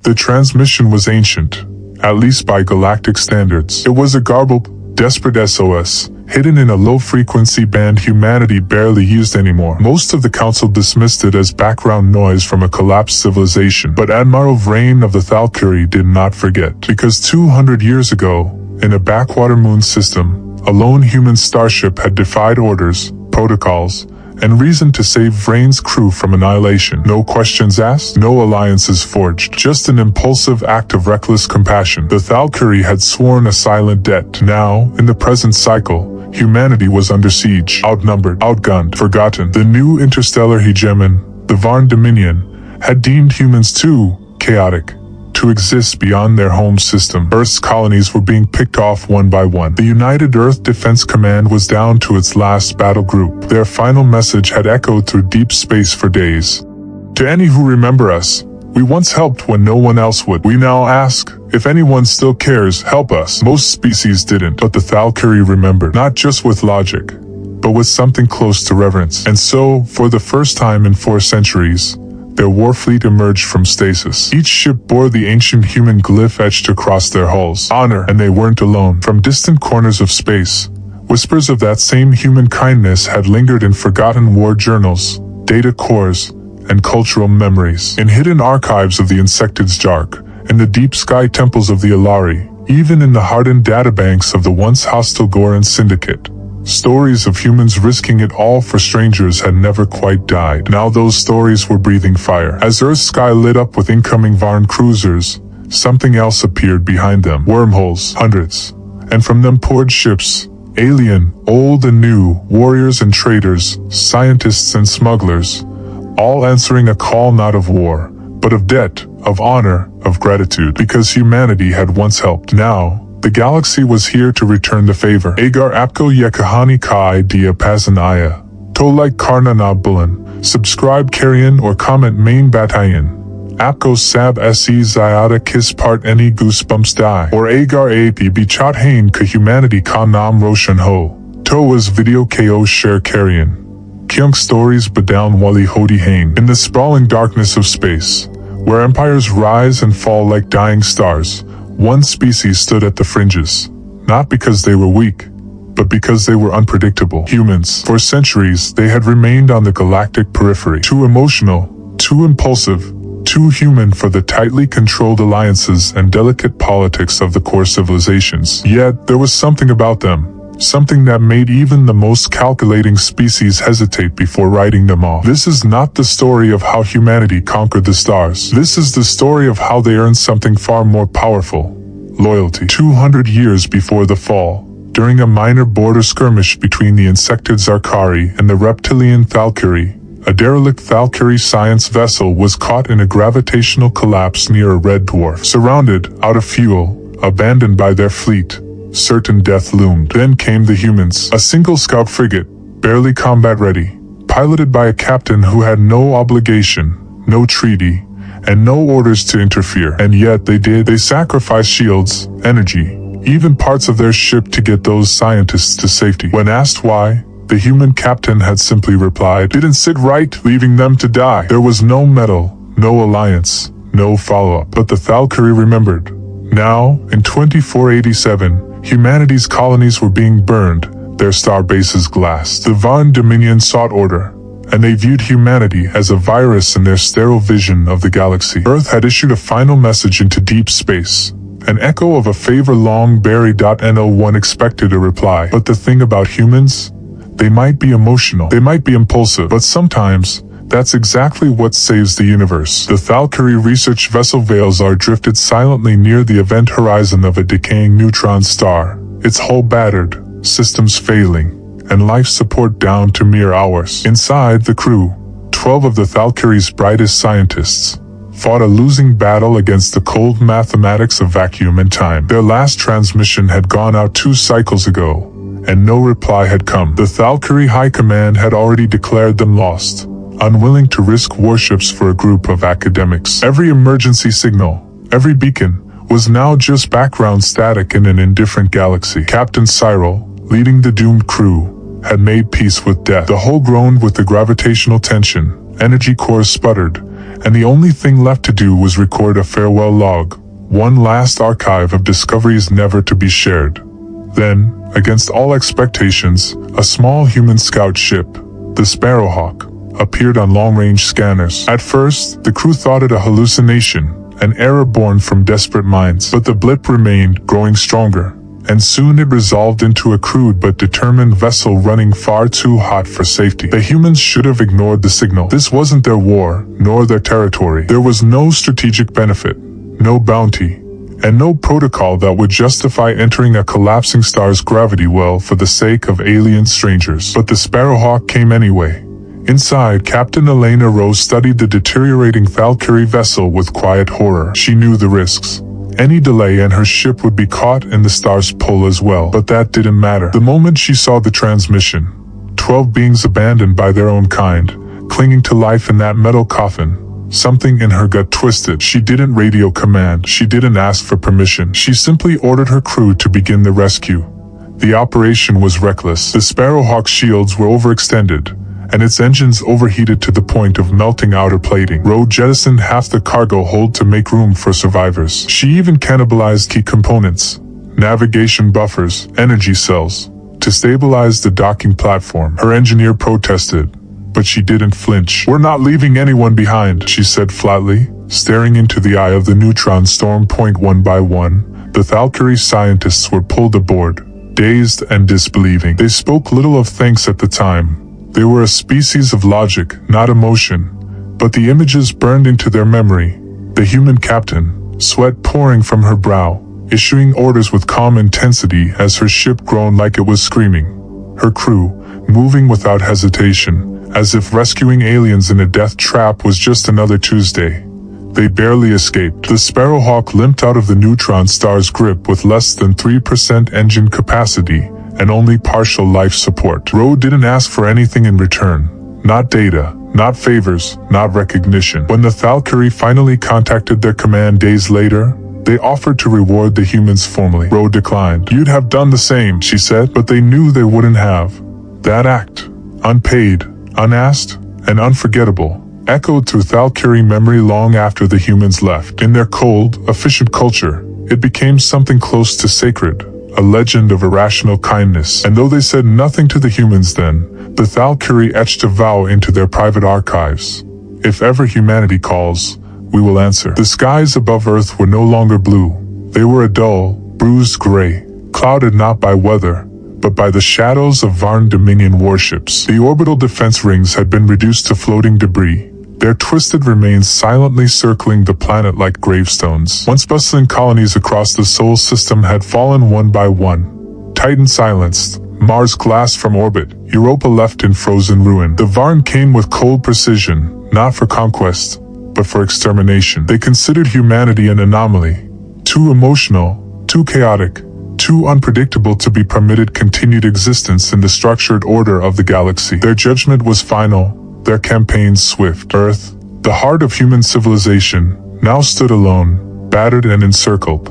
The transmission was ancient, at least by galactic standards. It was a garbled, desperate SOS, hidden in a low-frequency band humanity barely used anymore. Most of the council dismissed it as background noise from a collapsed civilization. But Admiral Vrain of the Thalkiri did not forget. Because 200 years ago, in a backwater moon system, a lone human starship had defied orders, protocols, and reason to save Vrain's crew from annihilation. No questions asked, no alliances forged, just an impulsive act of reckless compassion. The Thalkiri had sworn a silent debt. Now, in the present cycle, humanity was under siege, outnumbered, outgunned, forgotten. The new interstellar hegemon, the Varn Dominion, had deemed humans too chaotic to exist beyond their home system. Earth's colonies were being picked off one by one. The United Earth Defense Command was down to its last battle group. Their final message had echoed through deep space for days. To any who remember us, we once helped when no one else would. We now ask, if anyone still cares, help us. Most species didn't, but the Thalkiri remembered, not just with logic, but with something close to reverence. And so, for the first time in 4 centuries, their war fleet emerged from stasis. Each ship bore the ancient human glyph etched across their hulls. Honor, and they weren't alone. From distant corners of space, whispers of that same human kindness had lingered in forgotten war journals, data cores, and cultural memories. In hidden archives of the Insectid's Jark, in the deep sky temples of the Alari, even in the hardened databanks of the once hostile Goran Syndicate, stories of humans risking it all for strangers had never quite died. Now those stories were breathing fire. As Earth's sky lit up with incoming Varn cruisers, something else appeared behind them. Wormholes, hundreds. And from them poured ships, alien, old and new, warriors and traders, scientists and smugglers, all answering a call not of war, but of debt, of honor, of gratitude. Because humanity had once helped. Now, the galaxy was here to return the favor. Agar Apko Yekahani Kai Dia Pazanaya. Tolike Karna Nabulan. Subscribe Carrion or comment main batayan. Apko Sab Se Zyada Kiss Part Any Goosebumps Die. Or Agar AP Bichat Hain Ka Humanity Ka Nam Roshan Ho. Towas Video Ko Share Carrion. Kyunk Stories Badown Wali Hodi Hain. In the sprawling darkness of space, where empires rise and fall like dying stars, one species stood at the fringes, not because they were weak, but because they were unpredictable. Humans. For centuries, they had remained on the galactic periphery, too emotional, too impulsive, too human for the tightly controlled alliances and delicate politics of the core civilizations. Yet, there was something about them, something that made even the most calculating species hesitate before writing them off. This is not the story of how humanity conquered the stars. This is the story of how they earned something far more powerful: loyalty. 200 years before the fall, during a minor border skirmish between the Insectid Zarkari and the reptilian Thalkiri, a derelict Thalkiri science vessel was caught in a gravitational collapse near a red dwarf. Surrounded, out of fuel, abandoned by their fleet, certain death loomed. Then came the humans. A single scout frigate, barely combat ready, piloted by a captain who had no obligation, no treaty, and no orders to interfere. And yet they did. They sacrificed shields, energy, even parts of their ship to get those scientists to safety. When asked why, the human captain had simply replied, "Didn't sit right, leaving them to die." There was no medal, no alliance, no follow-up. But the Thalkiri remembered. Now, in 2487, humanity's colonies were being burned, their star bases glassed. The Varn Dominion sought order, and they viewed humanity as a virus in their sterile vision of the galaxy. Earth had issued a final message into deep space, an echo of a favor long buried. No one expected a reply. But the thing about humans, they might be emotional, they might be impulsive, but sometimes, that's exactly what saves the universe. The Thalkiri research vessel Veilzar drifted silently near the event horizon of a decaying neutron star, its hull battered, systems failing, and life support down to mere hours. Inside, the crew, 12 of the Thalkiri's brightest scientists, fought a losing battle against the cold mathematics of vacuum and time. Their last transmission had gone out 2 cycles ago, and no reply had come. The Thalkiri High Command had already declared them lost, unwilling to risk warships for a group of academics. Every emergency signal, every beacon, was now just background static in an indifferent galaxy. Captain Cyril, leading the doomed crew, had made peace with death. The hull groaned with the gravitational tension, energy cores sputtered, and the only thing left to do was record a farewell log, one last archive of discoveries never to be shared. Then, against all expectations, a small human scout ship, the Sparrowhawk, appeared on long-range scanners. At first, the crew thought it a hallucination, an error born from desperate minds. But the blip remained, growing stronger, and soon it resolved into a crude but determined vessel running far too hot for safety. The humans should have ignored the signal. This wasn't their war, nor their territory. There was no strategic benefit, no bounty, and no protocol that would justify entering a collapsing star's gravity well for the sake of alien strangers. But the Sparrowhawk came anyway. Inside, Captain Elena Rose studied the deteriorating Valkyrie vessel with quiet horror. She knew the risks. Any delay and her ship would be caught in the star's pull as well. But that didn't matter. The moment she saw the transmission, 12 beings abandoned by their own kind, clinging to life in that metal coffin, something in her gut twisted. She didn't radio command. She didn't ask for permission. She simply ordered her crew to begin the rescue. The operation was reckless. The Sparrowhawk's shields were overextended, and its engines overheated to the point of melting outer plating. Rose jettisoned half the cargo hold to make room for survivors. She even cannibalized key components, navigation buffers, energy cells, to stabilize the docking platform. Her engineer protested, but she didn't flinch. "We're not leaving anyone behind," she said flatly, staring into the eye of the neutron storm. One by one, the Valkyrie scientists were pulled aboard, dazed and disbelieving. They spoke little of thanks at the time. They were a species of logic, not emotion, but the images burned into their memory. The human captain, sweat pouring from her brow, issuing orders with calm intensity as her ship groaned like it was screaming. Her crew, moving without hesitation, as if rescuing aliens in a death trap was just another Tuesday. They barely escaped. The Sparrowhawk limped out of the neutron star's grip with less than 3% engine capacity and only partial life support. Rose didn't ask for anything in return. Not data, not favors, not recognition. When the Valkyrie finally contacted their command days later, they offered to reward the humans formally. Rose declined. "You'd have done the same," she said, but they knew they wouldn't have. That act, unpaid, unasked, and unforgettable, echoed through Valkyrie memory long after the humans left. In their cold, efficient culture, it became something close to sacred, a legend of irrational kindness. And though they said nothing to the humans then, the Valkyrie etched a vow into their private archives. "If ever humanity calls, we will answer." The skies above Earth were no longer blue. They were a dull, bruised gray, clouded not by weather, but by the shadows of Varn Dominion warships. The orbital defense rings had been reduced to floating debris, their twisted remains silently circling the planet like gravestones. Once bustling colonies across the Sol system had fallen one by one. Titan silenced, Mars glassed from orbit, Europa left in frozen ruin. The Varn came with cold precision, not for conquest, but for extermination. They considered humanity an anomaly, too emotional, too chaotic, too unpredictable to be permitted continued existence in the structured order of the galaxy. Their judgment was final, their campaigns swift. Earth, the heart of human civilization, now stood alone, battered and encircled.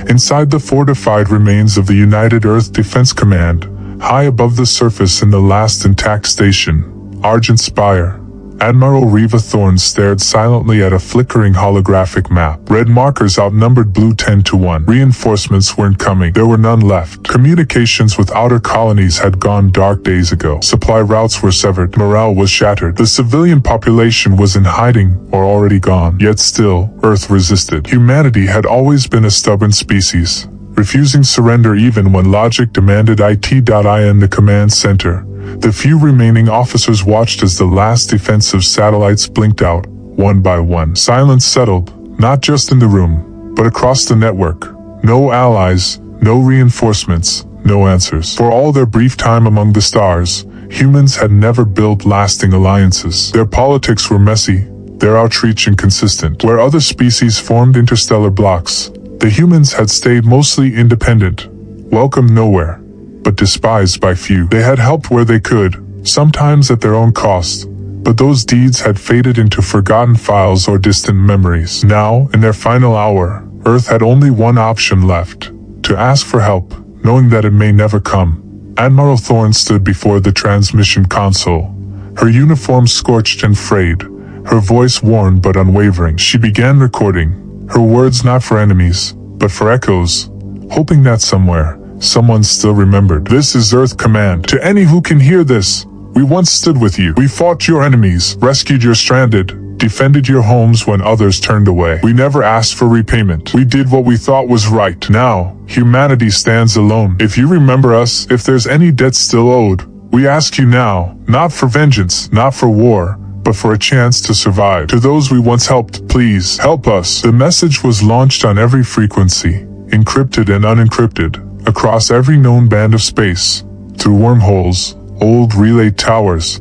Inside the fortified remains of the United Earth Defense Command, high above the surface in the last intact station, Argent Spire, Admiral Reva Thorne stared silently at a flickering holographic map. Red markers outnumbered blue 10-1. Reinforcements weren't coming. There were none left. Communications with outer colonies had gone dark days ago. Supply routes were severed. Morale was shattered. The civilian population was in hiding or already gone. Yet still, Earth resisted. Humanity had always been a stubborn species, refusing surrender even when logic demanded it.in the command center. The few remaining officers watched as the last defensive satellites blinked out, one by one. Silence settled, not just in the room, but across the network. No allies, no reinforcements, no answers. For all their brief time among the stars, humans had never built lasting alliances. Their politics were messy, their outreach inconsistent. Where other species formed interstellar blocks, the humans had stayed mostly independent, welcomed nowhere, but despised by few. They had helped where they could, sometimes at their own cost, but those deeds had faded into forgotten files or distant memories. Now, in their final hour, Earth had only one option left: to ask for help, knowing that it may never come. Admiral Thorne stood before the transmission console, her uniform scorched and frayed, her voice worn but unwavering. She began recording, her words not for enemies, but for echoes, hoping that somewhere, someone still remembered. This is Earth Command. To any who can hear this, we once stood with you. We fought your enemies, rescued your stranded, defended your homes when others turned away. We never asked for repayment. We did what we thought was right. Now, humanity stands alone. If you remember us, if there's any debt still owed, we ask you now, not for vengeance, not for war, but for a chance to survive. To those we once helped, please, help us. The message was launched on every frequency, encrypted and unencrypted, across every known band of space, through wormholes, old relay towers,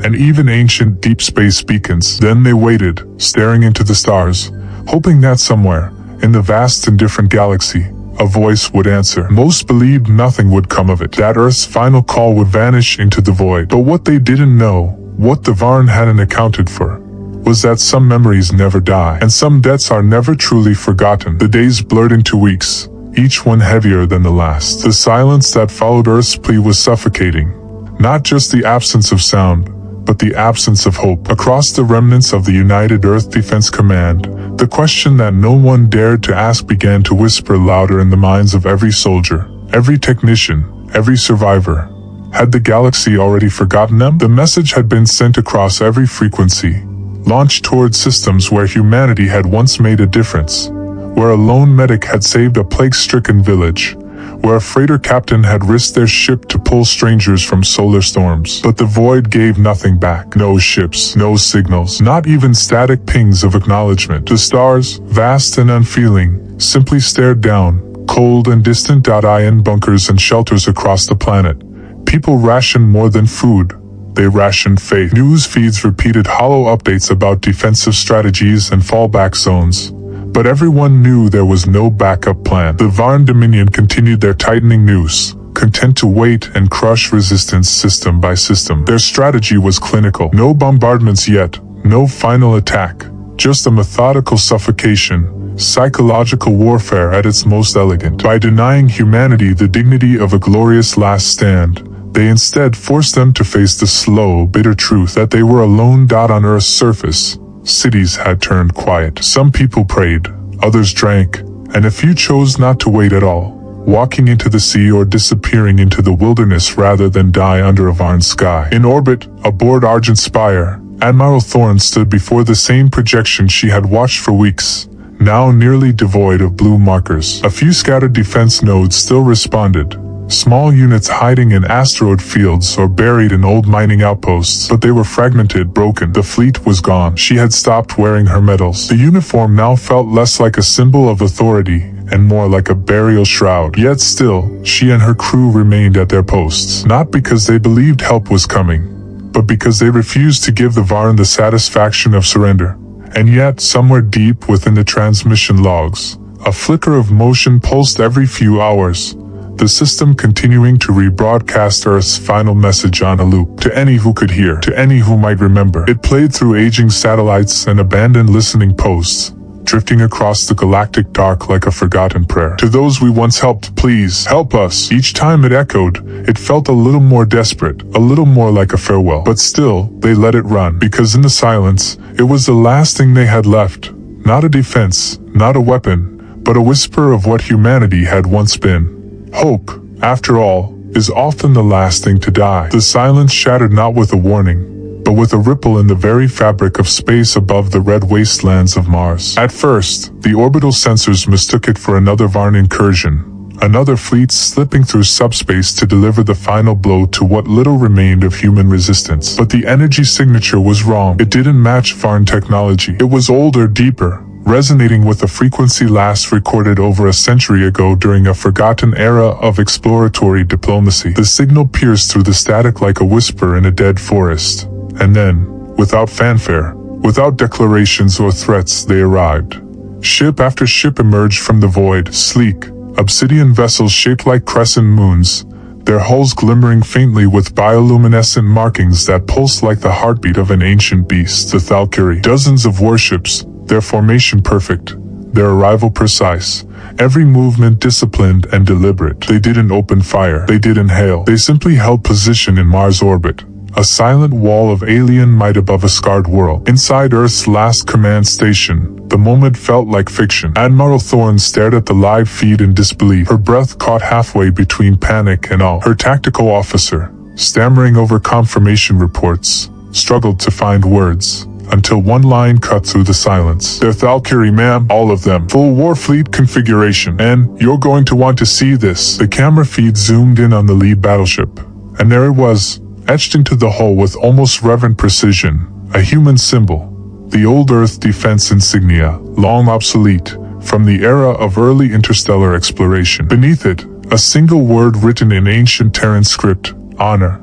and even ancient deep space beacons. Then they waited, staring into the stars, hoping that somewhere, in the vast and different galaxy, a voice would answer. Most believed nothing would come of it, that Earth's final call would vanish into the void. But what they didn't know, what the Varn hadn't accounted for, was that some memories never die, and some debts are never truly forgotten. The days blurred into weeks, each one heavier than the last. The silence that followed Earth's plea was suffocating. Not just the absence of sound, but the absence of hope. Across the remnants of the United Earth Defense Command, the question that no one dared to ask began to whisper louder in the minds of every soldier, every technician, every survivor. Had the galaxy already forgotten them? The message had been sent across every frequency, launched toward systems where humanity had once made a difference, where a lone medic had saved a plague-stricken village, where a freighter captain had risked their ship to pull strangers from solar storms. But the void gave nothing back. No ships, no signals, not even static pings of acknowledgement. The stars, vast and unfeeling, simply stared down, cold and distant. In bunkers and shelters across the planet, people rationed more than food. They rationed faith. News feeds repeated hollow updates about defensive strategies and fallback zones. But everyone knew there was no backup plan. The Varn Dominion continued their tightening noose, content to wait and crush resistance system by system. Their strategy was clinical. No bombardments yet, no final attack, just a methodical suffocation, psychological warfare at its most elegant. By denying humanity the dignity of a glorious last stand, they instead forced them to face the slow, bitter truth that they were a lone dot on Earth's surface. Cities had turned quiet. Some people prayed, others drank, and a few chose not to wait at all, walking into the sea or disappearing into the wilderness rather than die under a Varn sky. In orbit, aboard Argent Spire, Admiral Thorne stood before the same projection she had watched for weeks, now nearly devoid of blue markers. A few scattered defense nodes still responded, small units hiding in asteroid fields or buried in old mining outposts, but they were fragmented, broken. The fleet was gone. She had stopped wearing her medals. The uniform now felt less like a symbol of authority and more like a burial shroud. Yet still, she and her crew remained at their posts, not because they believed help was coming, but because they refused to give the Varn the satisfaction of surrender. And yet, somewhere deep within the transmission logs, a flicker of motion pulsed every few hours, the system continuing to rebroadcast Earth's final message on a loop. To any who could hear, to any who might remember. It played through aging satellites and abandoned listening posts, drifting across the galactic dark like a forgotten prayer. To those we once helped, please, help us. Each time it echoed, it felt a little more desperate, a little more like a farewell. But still, they let it run, because in the silence, it was the last thing they had left. Not a defense, not a weapon, but a whisper of what humanity had once been. Hope, after all, is often the last thing to die. The silence shattered not with a warning, but with a ripple in the very fabric of space above the red wastelands of Mars. At first, the orbital sensors mistook it for another Varn incursion, another fleet slipping through subspace to deliver the final blow to what little remained of human resistance. But the energy signature was wrong. It didn't match Varn technology. It was older, deeper, resonating with a frequency last recorded over a century ago during a forgotten era of exploratory diplomacy. The signal pierced through the static like a whisper in a dead forest. And then, without fanfare, without declarations or threats, they arrived. Ship after ship emerged from the void, sleek, obsidian vessels shaped like crescent moons, their hulls glimmering faintly with bioluminescent markings that pulsed like the heartbeat of an ancient beast. The Valkyrie. Dozens of warships, their formation perfect, their arrival precise, every movement disciplined and deliberate. They didn't open fire, they didn't hail, they simply held position in Mars orbit, a silent wall of alien might above a scarred world. Inside Earth's last command station, the moment felt like fiction. Admiral Thorne stared at the live feed in disbelief, her breath caught halfway between panic and awe. Her tactical officer, stammering over confirmation reports, struggled to find words, until one line cut through the silence. "They're Thalkiri, ma'am, all of them. Full Warfleet configuration. And you're going to want to see this." The camera feed zoomed in on the lead battleship, and there it was, etched into the hull with almost reverent precision, a human symbol. The old Earth defense insignia, long obsolete, from the era of early interstellar exploration. Beneath it, a single word written in ancient Terran script, "Honor."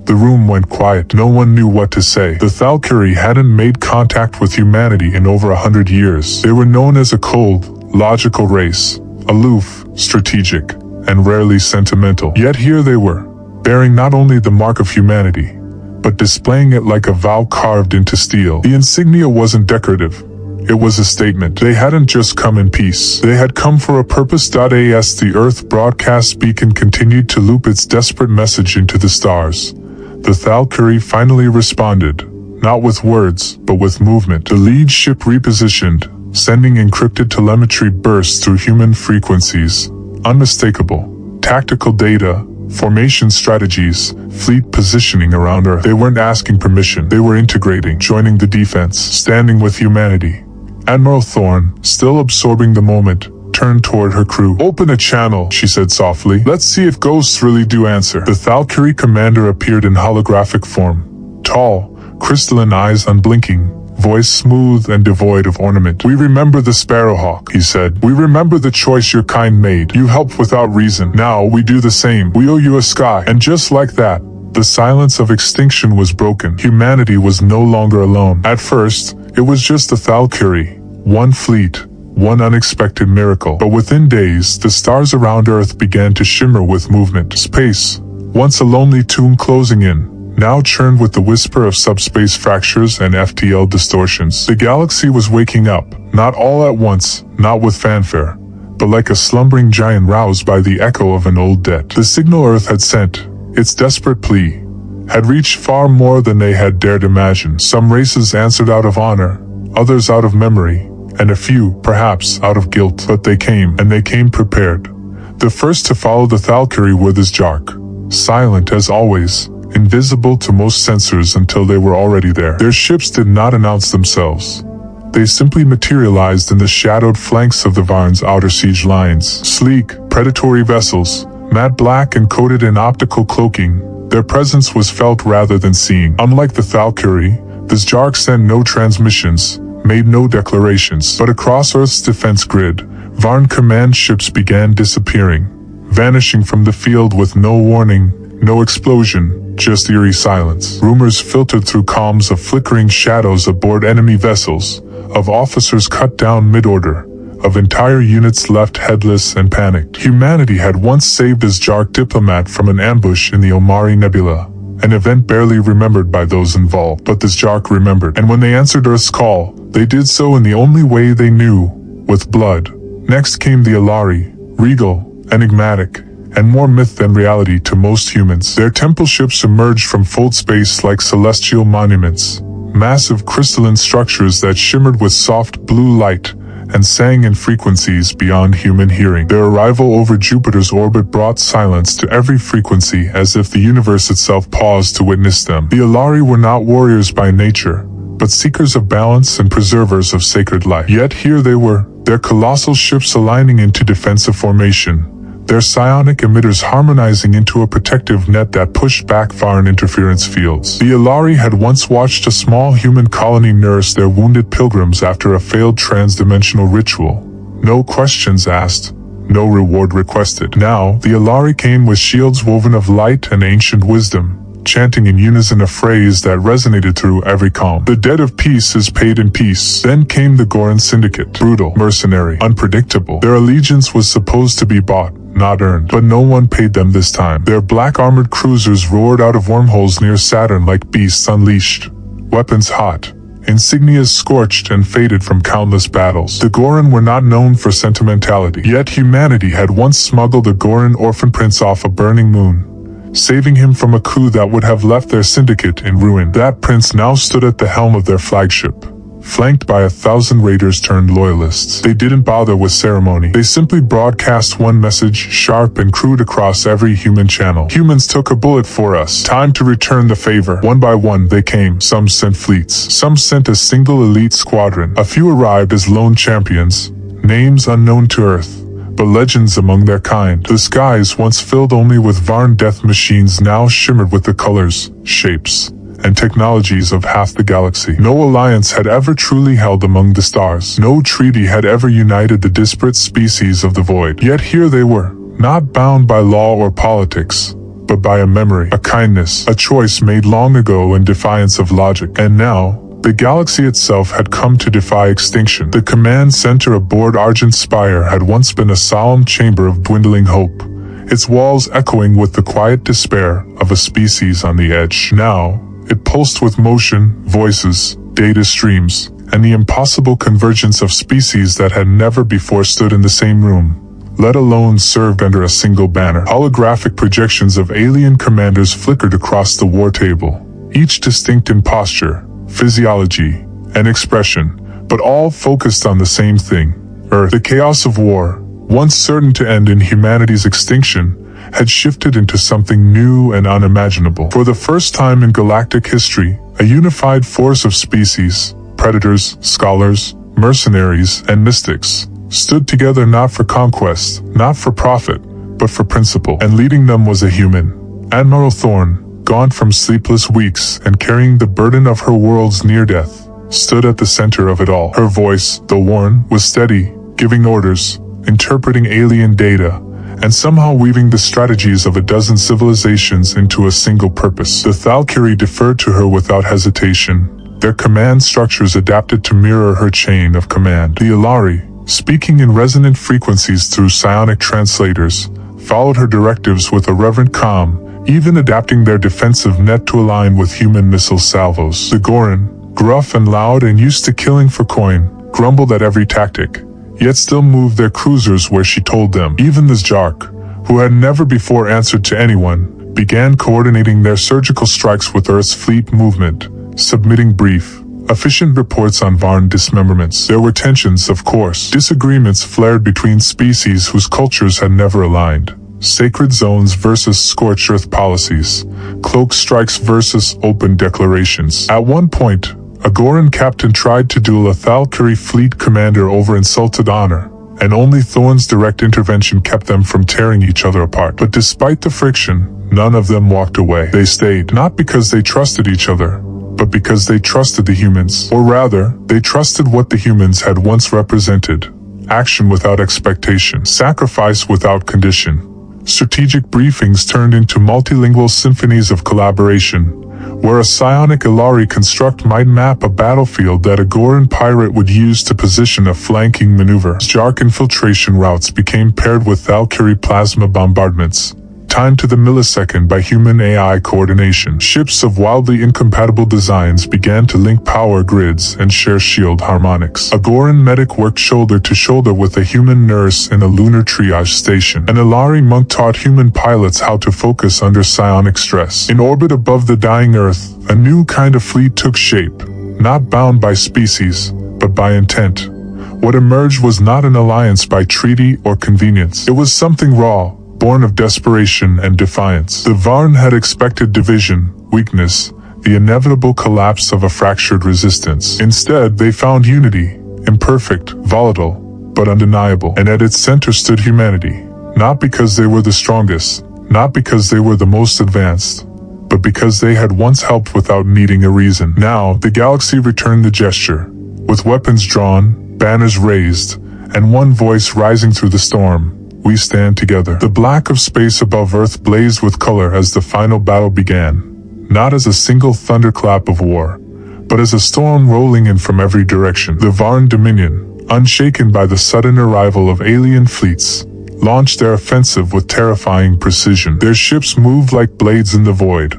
The room went quiet. No one knew what to say. The Thalkiri hadn't made contact with humanity in over 100 years. They were known as a cold, logical race, aloof, strategic, and rarely sentimental. Yet here they were, bearing not only the mark of humanity, but displaying it like a vow carved into steel. The insignia wasn't decorative. It was a statement. They hadn't just come in peace. They had come for a purpose. As the Earth broadcast beacon continued to loop its desperate message into the stars, the Thalkiri finally responded, not with words, but with movement. The lead ship repositioned, sending encrypted telemetry bursts through human frequencies. Unmistakable. Tactical data, formation strategies, fleet positioning around Earth. They weren't asking permission. They were integrating, joining the defense, standing with humanity. Admiral Thorne, still absorbing the moment, turned toward her crew. "Open a channel," she said softly. "Let's see if ghosts really do answer." The Thalkiri commander appeared in holographic form. Tall, crystalline eyes unblinking, voice smooth and devoid of ornament. "We remember the Sparrowhawk," he said. "We remember the choice your kind made. You helped without reason. Now we do the same. We owe you a sky." And just like that, the silence of extinction was broken. Humanity was no longer alone. At first, it was just the Thalkiri, one fleet, one unexpected miracle. But within days, the stars around Earth began to shimmer with movement. Space, once a lonely tomb closing in, now churned with the whisper of subspace fractures and FTL distortions. The galaxy was waking up, not all at once, not with fanfare, but like a slumbering giant roused by the echo of an old debt. The signal Earth had sent, its desperate plea, had reached far more than they had dared imagine. Some races answered out of honor, others out of memory, and a few, perhaps, out of guilt. But they came, and they came prepared. The first to follow the Thalkiri were the Zjark, silent as always, invisible to most sensors until they were already there. Their ships did not announce themselves. They simply materialized in the shadowed flanks of the Varn's outer siege lines. Sleek, predatory vessels, matte black and coated in optical cloaking, their presence was felt rather than seen. Unlike the Thalkiri, the Zjark sent no transmissions, made no declarations. But across Earth's defense grid, Varn command ships began disappearing, vanishing from the field with no warning, no explosion, just eerie silence. Rumors filtered through columns of flickering shadows aboard enemy vessels, of officers cut down mid-order, of entire units left headless and panicked. Humanity had once saved a Zjark diplomat from an ambush in the Omari Nebula, an event barely remembered by those involved. But the Zjark remembered, and when they answered Earth's call, they did so in the only way they knew, with blood. Next came the Alari, regal, enigmatic, and more myth than reality to most humans. Their temple ships emerged from fold space like celestial monuments, massive crystalline structures that shimmered with soft blue light and sang in frequencies beyond human hearing. Their arrival over Jupiter's orbit brought silence to every frequency, as if the universe itself paused to witness them. The Alari were not warriors by nature, but seekers of balance and preservers of sacred life. Yet here they were, their colossal ships aligning into defensive formation, their psionic emitters harmonizing into a protective net that pushed back foreign interference fields. The Alari had once watched a small human colony nurse their wounded pilgrims after a failed transdimensional ritual. No questions asked, no reward requested. Now, the Alari came with shields woven of light and ancient wisdom, chanting in unison a phrase that resonated through every calm. The debt of peace is paid in peace. Then came the Goran Syndicate, brutal, mercenary, unpredictable. Their allegiance was supposed to be bought, not earned. But no one paid them this time. Their black armored cruisers roared out of wormholes near Saturn like beasts unleashed, weapons hot, insignias scorched and faded from countless battles. The Goran were not known for sentimentality, yet humanity had once smuggled a Goran orphan prince off a burning moon, saving him from a coup that would have left their syndicate in ruin. That prince now stood at the helm of their flagship, flanked by 1,000 raiders turned loyalists. They didn't bother with ceremony. They simply broadcast one message, sharp and crude, across every human channel. Humans took a bullet for us. Time to return the favor. One by one they came. Some sent fleets. Some sent a single elite squadron. A few arrived as lone champions, names unknown to Earth, but legends among their kind. The skies, once filled only with Varn death machines, now shimmered with the colors, shapes, and technologies of half the galaxy. No alliance had ever truly held among the stars. No treaty had ever united the disparate species of the void. Yet here they were, not bound by law or politics, but by a memory, a kindness, a choice made long ago in defiance of logic. And now, the galaxy itself had come to defy extinction. The command center aboard Argent Spire had once been a solemn chamber of dwindling hope, its walls echoing with the quiet despair of a species on the edge. Now, it pulsed with motion, voices, data streams, and the impossible convergence of species that had never before stood in the same room, let alone served under a single banner. Holographic projections of alien commanders flickered across the war table, each distinct in posture, physiology, and expression, but all focused on the same thing: Earth. The chaos of war, once certain to end in humanity's extinction, had shifted into something new and unimaginable. For the first time in galactic history, a unified force of species, predators, scholars, mercenaries, and mystics, stood together not for conquest, not for profit, but for principle. And leading them was a human, Admiral Thorne, gaunt from sleepless weeks and carrying the burden of her world's near death, stood at the center of it all. Her voice, though worn, was steady, giving orders, interpreting alien data, and somehow weaving the strategies of a dozen civilizations into a single purpose. The Thalkiri deferred to her without hesitation, their command structures adapted to mirror her chain of command. The Ilari, speaking in resonant frequencies through psionic translators, followed her directives with a reverent calm, even adapting their defensive net to align with human missile salvos. The Goran, gruff and loud and used to killing for coin, grumbled at every tactic, yet still moved their cruisers where she told them. Even the Zjark, who had never before answered to anyone, began coordinating their surgical strikes with Earth's fleet movement, submitting brief, efficient reports on Varn dismemberments. There were tensions, of course. Disagreements flared between species whose cultures had never aligned. Sacred zones versus scorched earth policies. Cloak strikes versus open declarations. At one point, a Goran captain tried to duel a Thalkiri fleet commander over insulted honor, and only Thorne's direct intervention kept them from tearing each other apart. But despite the friction, none of them walked away. They stayed, not because they trusted each other, but because they trusted the humans. Or rather, they trusted what the humans had once represented: action without expectation, sacrifice without condition. Strategic briefings turned into multilingual symphonies of collaboration, where a psionic Ilari construct might map a battlefield that a Goran pirate would use to position a flanking maneuver. Zjark infiltration routes became paired with Thalkiri plasma bombardments, timed to the millisecond by human AI coordination. Ships of wildly incompatible designs began to link power grids and share shield harmonics. A Goran medic worked shoulder to shoulder with a human nurse in a lunar triage station. An Ilari monk taught human pilots how to focus under psionic stress. In orbit above the dying Earth, a new kind of fleet took shape, not bound by species, but by intent. What emerged was not an alliance by treaty or convenience. It was something raw, born of desperation and defiance. The Varn had expected division, weakness, the inevitable collapse of a fractured resistance. Instead, they found unity, imperfect, volatile, but undeniable. And at its center stood humanity, not because they were the strongest, not because they were the most advanced, but because they had once helped without needing a reason. Now, the galaxy returned the gesture, with weapons drawn, banners raised, and one voice rising through the storm: "We stand together." The black of space above Earth blazed with color as the final battle began, not as a single thunderclap of war, but as a storm rolling in from every direction. The Varn Dominion, unshaken by the sudden arrival of alien fleets, launched their offensive with terrifying precision. Their ships moved like blades in the void,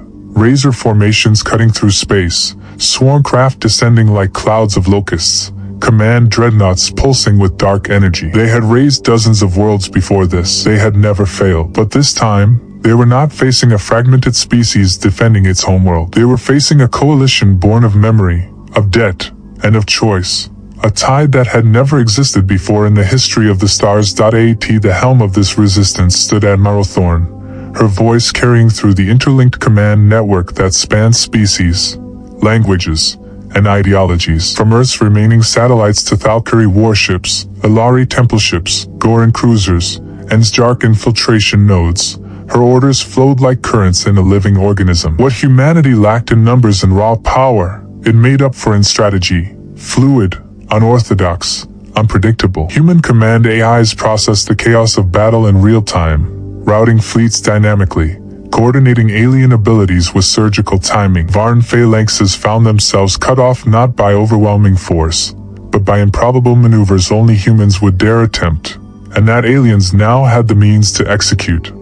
razor formations cutting through space, swarm craft descending like clouds of locusts, command dreadnoughts pulsing with dark energy. They had raised dozens of worlds before this. They had never failed. But this time, They were not facing a fragmented species defending its homeworld. They were facing a coalition born of memory, of debt, and of choice. A tide that had never existed before in the history of the stars. At the helm of this resistance stood Admiral Thorne, her voice carrying through the interlinked command network that spanned species, languages, and ideologies. From Earth's remaining satellites to Thalkari warships, Ilari temple ships, Goran cruisers, and Zjark infiltration nodes, her orders flowed like currents in a living organism. What humanity lacked in numbers and raw power, it made up for in strategy. Fluid, unorthodox, unpredictable. Human command AIs processed the chaos of battle in real time, routing fleets dynamically, coordinating alien abilities with surgical timing. Varn phalanxes found themselves cut off not by overwhelming force, but by improbable maneuvers only humans would dare attempt, and that aliens now had the means to execute.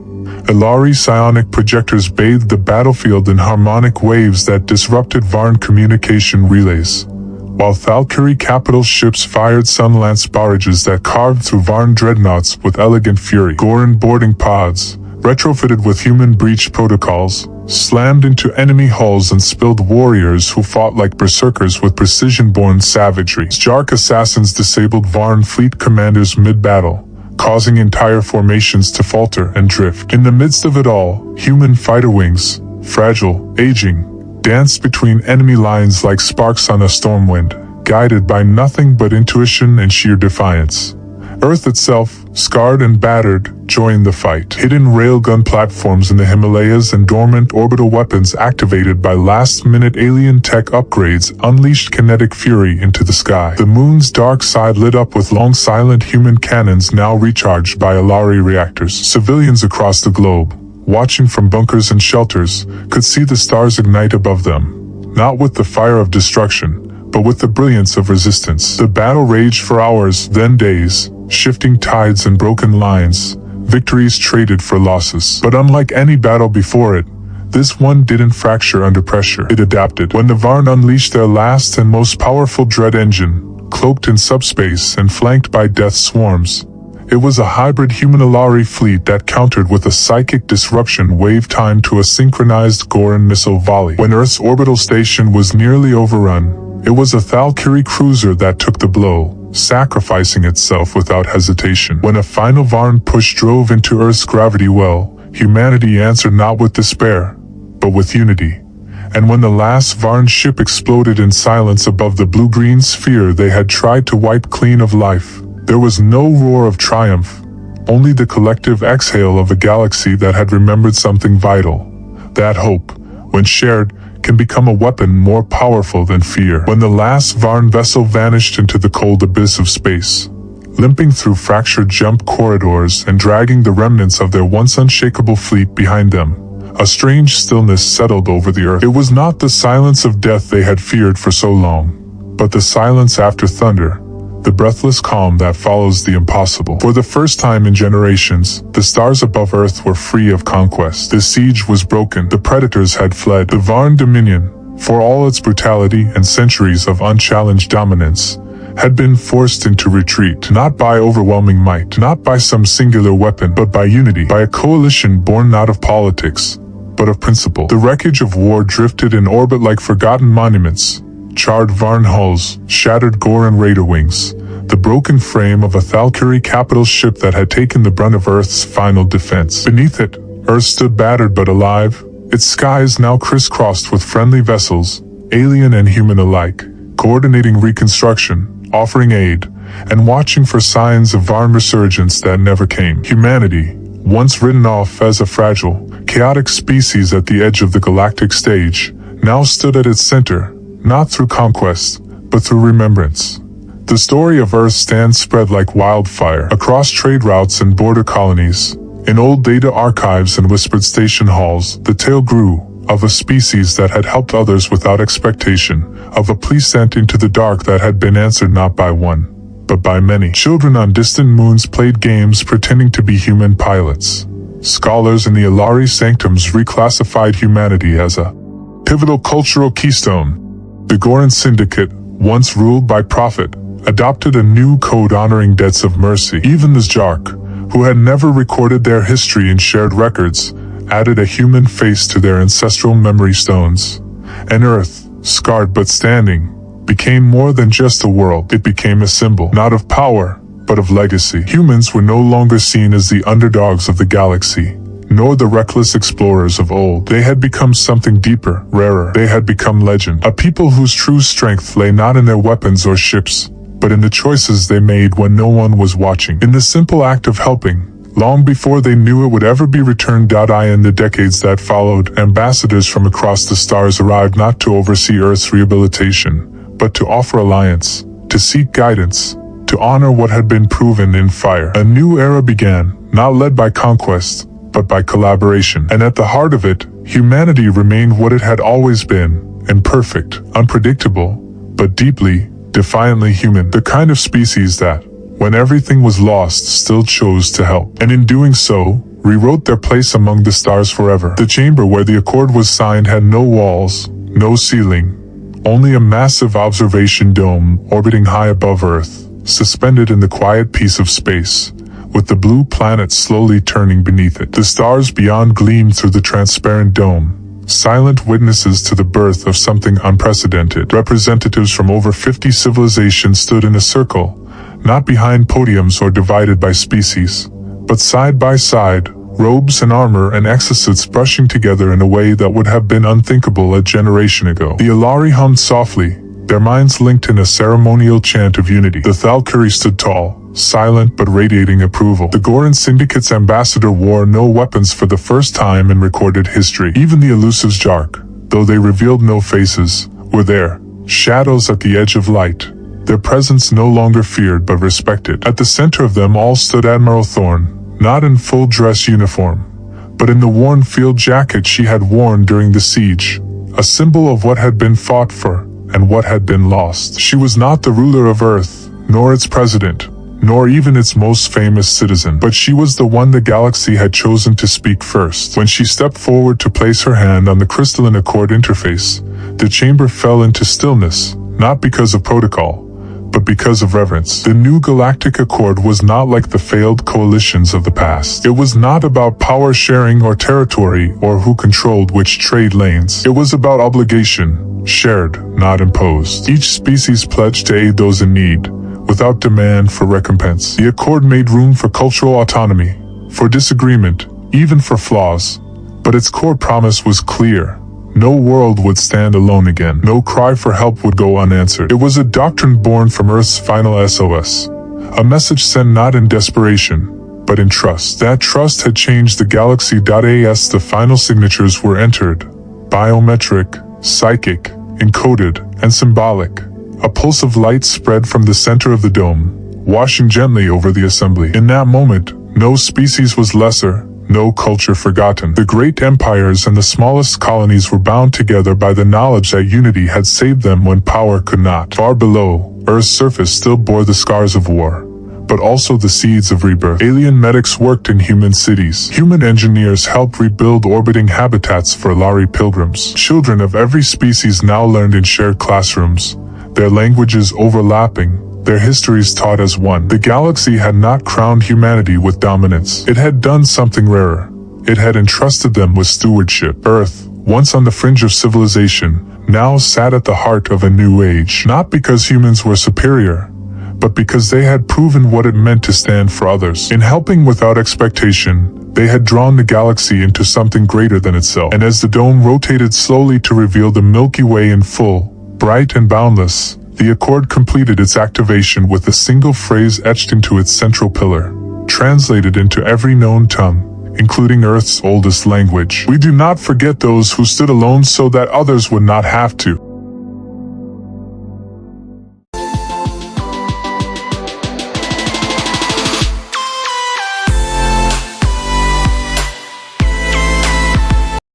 Ilari psionic projectors bathed the battlefield in harmonic waves that disrupted Varn communication relays, while Thalkari capital ships fired Sunlance barrages that carved through Varn dreadnoughts with elegant fury. Goran boarding pods, retrofitted with human breach protocols, slammed into enemy hulls and spilled warriors who fought like berserkers with precision-born savagery. Zjark assassins disabled Varn fleet commanders mid-battle, causing entire formations to falter and drift. In the midst of it all, human fighter wings, fragile, aging, danced between enemy lines like sparks on a storm wind, guided by nothing but intuition and sheer defiance. Earth itself, scarred and battered, joined the fight. Hidden railgun platforms in the Himalayas and dormant orbital weapons activated by last-minute alien tech upgrades unleashed kinetic fury into the sky. The moon's dark side lit up with long silent human cannons now recharged by Ilari reactors. Civilians across the globe, watching from bunkers and shelters, could see the stars ignite above them, not with the fire of destruction, but with the brilliance of resistance. The battle raged for hours, then days, shifting tides and broken lines, victories traded for losses. But unlike any battle before it, this one didn't fracture under pressure. It adapted. When the Varn unleashed their last and most powerful dread engine, cloaked in subspace and flanked by death swarms, it was a hybrid human Ilari fleet that countered with a psychic disruption wave time to a synchronized Goran missile volley. When Earth's orbital station was nearly overrun, it was a Thalkari cruiser that took the blow, sacrificing itself without hesitation. When a final Varn push drove into Earth's gravity well, humanity answered not with despair, but with unity. And when the last Varn ship exploded in silence above the blue-green sphere they had tried to wipe clean of life, there was no roar of triumph, only the collective exhale of a galaxy that had remembered something vital. That hope, when shared, can become a weapon more powerful than fear. When the last Varn vessel vanished into the cold abyss of space, limping through fractured jump corridors and dragging the remnants of their once unshakable fleet behind them, a strange stillness settled over the earth. It was not the silence of death they had feared for so long, but the silence after thunder, the breathless calm that follows the impossible. For the first time in generations, the stars above Earth were free of conquest. The siege was broken. The predators had fled. The Varn dominion, for all its brutality and centuries of unchallenged dominance, had been forced into retreat, not by overwhelming might, not by some singular weapon, but by unity, by a coalition born not of politics, but of principle. The wreckage of war drifted in orbit like forgotten monuments, charred Varn hulls, shattered Goran raider wings, the broken frame of a Thalkari capital ship that had taken the brunt of Earth's final defense. Beneath it, Earth stood battered but alive, its skies now crisscrossed with friendly vessels, alien and human alike, coordinating reconstruction, offering aid, and watching for signs of Varn resurgence that never came. Humanity, once written off as a fragile, chaotic species at the edge of the galactic stage, now stood at its center, not through conquest, but through remembrance. The story of Earth stands spread like wildfire, across trade routes and border colonies. In old data archives and whispered station halls, the tale grew, of a species that had helped others without expectation, of a plea sent into the dark that had been answered not by one, but by many. Children on distant moons played games pretending to be human pilots. Scholars in the Ilari sanctums reclassified humanity as a pivotal cultural keystone. The Goran Syndicate, once ruled by profit, adopted a new code honoring debts of mercy. Even the Zjark, who had never recorded their history in shared records, added a human face to their ancestral memory stones. And Earth, scarred but standing, became more than just a world. It became a symbol, not of power, but of legacy. Humans were no longer seen as the underdogs of the galaxy, nor the reckless explorers of old. They had become something deeper, rarer. They had become legend. A people whose true strength lay not in their weapons or ships, but in the choices they made when no one was watching. In the simple act of helping, long before they knew it would ever be returned. In the decades that followed, ambassadors from across the stars arrived not to oversee Earth's rehabilitation, but to offer alliance, to seek guidance, to honor what had been proven in fire. A new era began, not led by conquest, but by collaboration. And at the heart of it, humanity remained what it had always been, imperfect, unpredictable, but deeply, defiantly human. The kind of species that, when everything was lost, still chose to help. And in doing so, rewrote their place among the stars forever. The chamber where the accord was signed had no walls, no ceiling, only a massive observation dome orbiting high above Earth, suspended in the quiet peace of space, with the blue planet slowly turning beneath it. The stars beyond gleamed through the transparent dome, silent witnesses to the birth of something unprecedented. Representatives from over 50 civilizations stood in a circle, not behind podiums or divided by species, but side by side, robes and armor and exosuits brushing together in a way that would have been unthinkable a generation ago. The Alari hummed softly, their minds linked in a ceremonial chant of unity. The Thalkuri stood tall, silent but radiating approval. The Goran Syndicate's ambassador wore no weapons for the first time in recorded history. Even the elusive Jark, though they revealed no faces, were there, shadows at the edge of light, their presence no longer feared but respected. At the center of them all stood Admiral Thorn, not in full dress uniform, but in the worn field jacket she had worn during the siege, a symbol of what had been fought for and what had been lost. She was not the ruler of Earth, nor its president, nor even its most famous citizen, but she was the one the galaxy had chosen to speak first. When she stepped forward to place her hand on the crystalline accord interface, the chamber fell into stillness, not because of protocol, but because of reverence. The new galactic accord was not like the failed coalitions of the past. It was not about power sharing or territory or who controlled which trade lanes. It was about obligation, shared, not imposed. Each species pledged to aid those in need, without demand for recompense. The accord made room for cultural autonomy, for disagreement, even for flaws, but its core promise was clear. No world would stand alone again. No cry for help would go unanswered. It was a doctrine born from Earth's final SOS. A message sent not in desperation, but in trust. That trust had changed the galaxy. As the final signatures were entered, biometric, psychic, encoded, and symbolic, a pulse of light spread from the center of the dome, washing gently over the assembly. In that moment, no species was lesser, no culture forgotten. The great empires and the smallest colonies were bound together by the knowledge that unity had saved them when power could not. Far below, Earth's surface still bore the scars of war, but also the seeds of rebirth. Alien medics worked in human cities. Human engineers helped rebuild orbiting habitats for Lari pilgrims. Children of every species now learned in shared classrooms, their languages overlapping, their histories taught as one. The galaxy had not crowned humanity with dominance. It had done something rarer. It had entrusted them with stewardship. Earth, once on the fringe of civilization, now sat at the heart of a new age. Not because humans were superior, but because they had proven what it meant to stand for others. In helping without expectation, they had drawn the galaxy into something greater than itself. And as the dome rotated slowly to reveal the Milky Way in full, bright and boundless, the accord completed its activation with a single phrase etched into its central pillar, translated into every known tongue, including Earth's oldest language. We do not forget those who stood alone so that others would not have to.